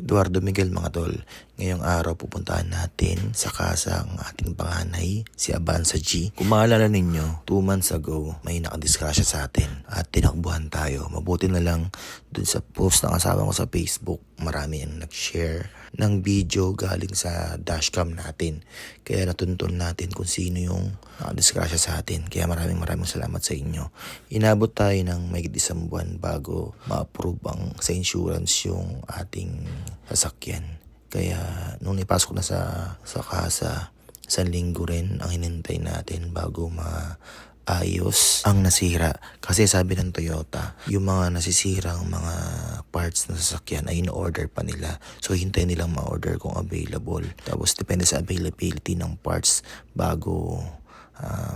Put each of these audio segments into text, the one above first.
Eduardo Miguel mga tol. Ngayong araw pupuntahan natin sa casa ang ating panganay, si Avanza G. Kung maalala ninyo, 2 months ago, may nakadisgrasya sa atin at tinakbuhan tayo. Mabuti na lang dun sa post ng asawa ko sa Facebook, marami ang nag-share ng video galing sa dashcam natin. Kaya natuntun natin kung sino yung nakadisgrasya sa atin. Kaya maraming salamat sa inyo. Inabot tayo ng mahigit 1 buwan bago ma-approve ang sa insurance yung ating sasakyan. Kaya nung ipasok na sa casa, 1 linggo rin ang hinintay natin bago maayos ang nasira. Kasi sabi ng Toyota, yung mga nasisirang mga parts ng sasakyan ay in-order pa nila. So hintay nilang ma-order kung available. Tapos depende sa availability ng parts bago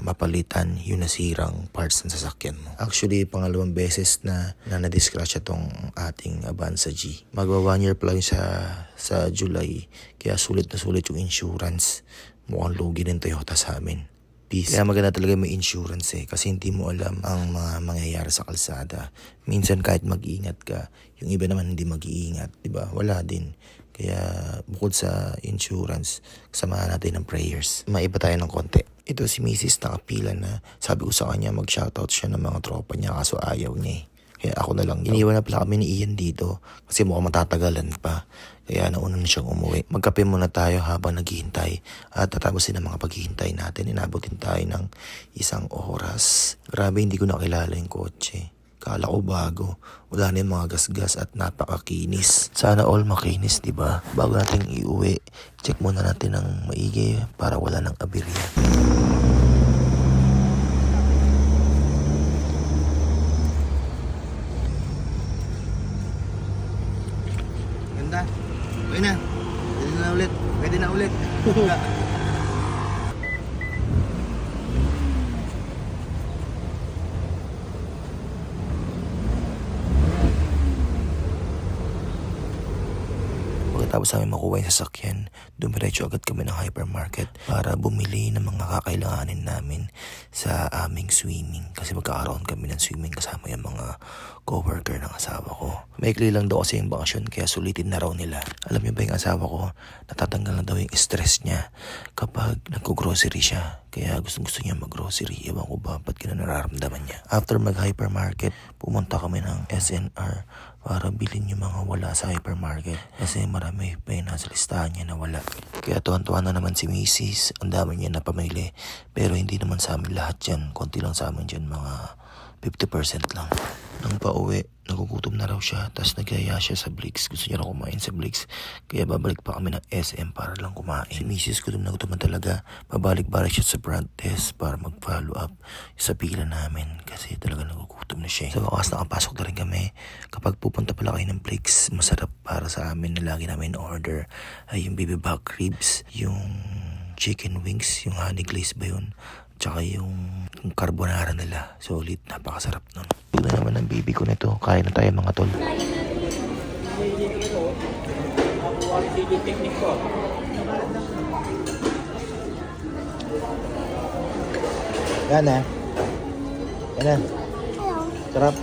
mapalitan yung nasirang parts ng sasakyan mo. Actually, pangalawang beses na nadisgrasya tong ating Avanza G. Magwa 1 year pa lang sa July, kaya sulit na sulit yung insurance. Mukhang lugi ng Toyota sa amin. Peace. Kaya maganda talaga may insurance kasi hindi mo alam ang mga mangyayari sa kalsada. Minsan kahit mag-iingat ka, yung iba naman hindi mag-iingat, diba? Wala din. Kaya bukod sa insurance, samahan natin ng prayers. Maiba tayo ng konti. Ito si Mrs. nakapila na. Sabi ko sa kanya mag-shoutout siya ng mga tropa niya kaso ayaw niya Kaya ako na lang. Iniwan na pala kami ni Ian dito kasi mukhang matatagalan pa. Kaya nauna na siyang umuwi. Magkape muna tayo habang naghihintay. At tatapusin ang mga paghihintay natin. Inabutin tayo ng 1 oras. Grabe, hindi ko nakilala yung kotse. Kala ko bago. Wala na yung mga gasgas at napakakinis. Sana all makinis, diba? Bago natin iuwi, check muna natin ng maigi para wala ng aberya. Ganda. Okay na. Pwede na ulit. Pwede na ulit. Pagkatapos namin makuha yung sasakyan, dumiretso agad kami ng hypermarket para bumili ng mga kakailanganin namin sa aming swimming. Kasi magkakaroon kami ng swimming kasama yung mga coworker ng asawa ko. Maikli lang daw kasi yung bakasyon kaya sulitin na raw nila. Alam niyo ba yung asawa ko, natatanggal na daw yung stress niya kapag nagko-grocery siya. Kaya gusto niya mag-grocery. Ewan ko ba ba't nararamdaman niya. After mag-hypermarket, pumunta kami ng SNR para bilhin yung mga wala sa hypermarket. Kasi marami pa yung nasa listahan niya na wala. Kaya tuwan-tuwa na naman si Mrs. Ang dami niya na pamili. Pero hindi naman sa amin lahat yan. Konti lang sa amin dyan, mga 50% lang. Nang pauwi, nagugutom na raw siya. Tapos nagyaya siya sa Blix. Gusto niya raw kumain sa Blix. Kaya babalik pa kami ng SM para lang kumain. Si Mrs. gutom na gutom na talaga. Babalik-balik siya sa front desk para mag-follow up sa pila namin. Kasi talaga nagugutom na siya. Sa wakas nakapasok na rin kami. Kapag pupunta pala kayo ng Blix, masarap para sa amin na lagi namin order ay yung baby back ribs, yung chicken wings, yung honey glaze ba yun? Tsaka yung carbonara nila. Solid, napakasarap nun. Ito na naman ang baby ko nito. Kain na tayo mga tol. Yan na. Yan na. Sarap.